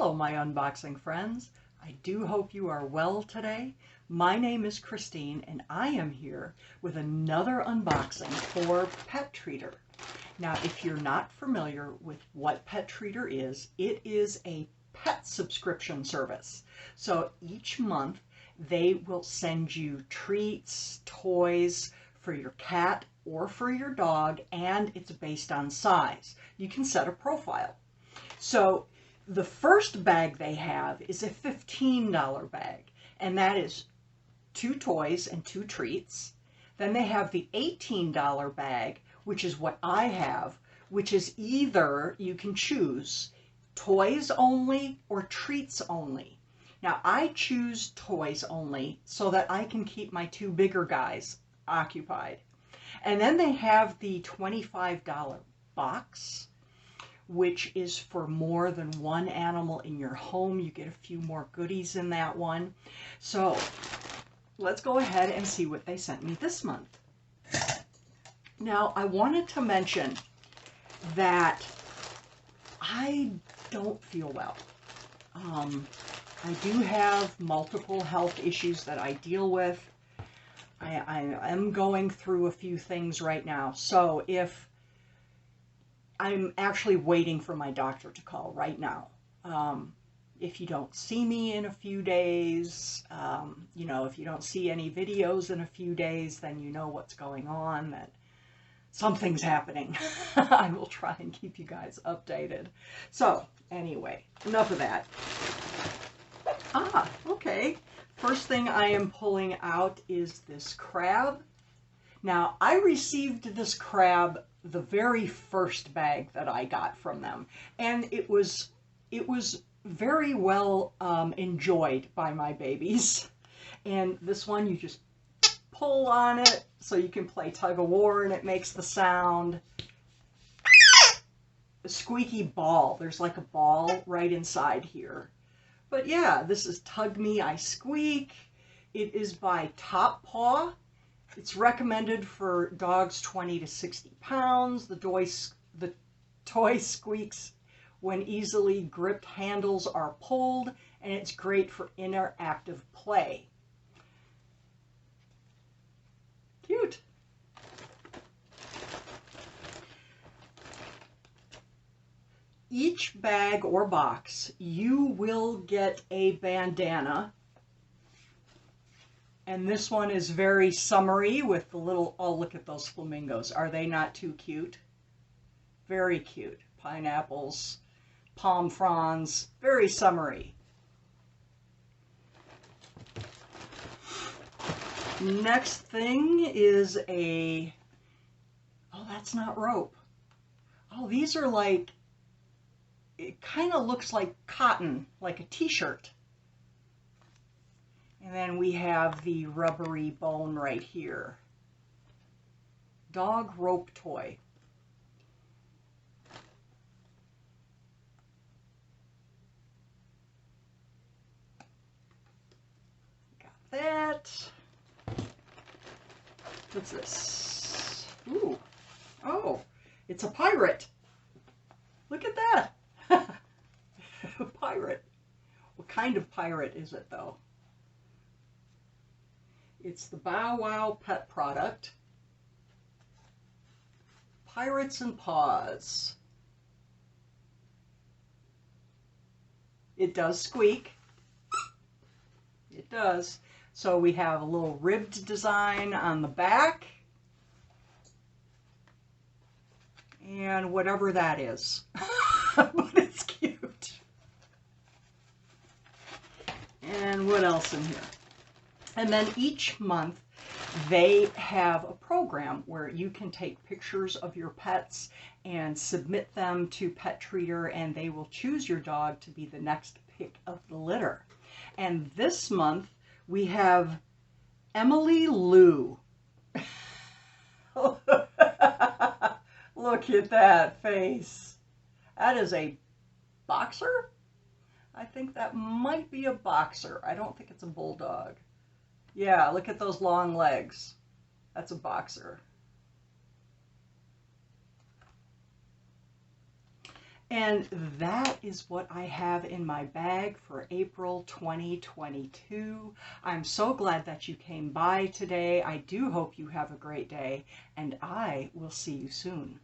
Hello, my unboxing friends. I do hope you are well today. My name is Christine, and I am here with another unboxing for pettreater. Now, if you're not familiar with what pettreater is, it is a pet subscription service. So each month they will send you treats, toys for your cat or for your dog, and it's based on size. You can set a profile. So the first bag they have is a $15 bag, and that is 2 toys and 2 treats. Then they have the $18 bag, which is what I have, which is either you can choose toys only or treats only. Now I choose toys only so that I can keep my 2 bigger guys occupied. And then they have the $25 box, which is for more than one animal in your home. You get a few more goodies in that one. So let's go ahead and see what they sent me this month. Now, I wanted to mention that I don't feel well. I do have multiple health issues that I deal with. I am going through a few things right now. So if I'm actually waiting for my doctor to call right now. If you don't see me in a few days, if you don't see any videos in a few days, then you know what's going on, that something's happening. I will try and keep you guys updated. So anyway, enough of that. Okay. First thing I am pulling out is this crab. Now, I received this crab the very first bag that I got from them, and it was very well enjoyed by my babies. And this one, you just pull on it so you can play tug of war, and it makes the sound. A squeaky ball. There's like a ball right inside here. But yeah, this is Tug Me, I Squeak. It is by Top Paw. It's recommended for dogs 20 to 60 pounds. The toy squeaks when easily gripped handles are pulled, and it's great for interactive play. Cute. Each bag or box, you will get a bandana. And this one is very summery with the little, oh, look at those flamingos. Are they not too cute? Very cute. Pineapples, palm fronds, very summery. Next thing is a, oh, that's not rope. Oh, these are like, it kind of looks like cotton, like a t-shirt. And then we have the rubbery bone right here. Dog rope toy. Got that. What's this? Ooh. Oh, it's a pirate. Look at that. A pirate. What kind of pirate is it, though? It's the Bow Wow pet product. Pirates and Paws. It does squeak. It does. So we have a little ribbed design on the back. And whatever that is. But it's cute. And what else in here? And then each month they have a program where you can take pictures of your pets and submit them to pettreater, and they will choose your dog to be the next pick of the litter. And this month we have Emily Lou. Look at that face. That is a boxer? I think that might be a boxer. I don't think it's a bulldog. Yeah, look at those long legs. That's a boxer. And that is what I have in my bag for April 2022. I'm so glad that you came by today. I do hope you have a great day, and I will see you soon.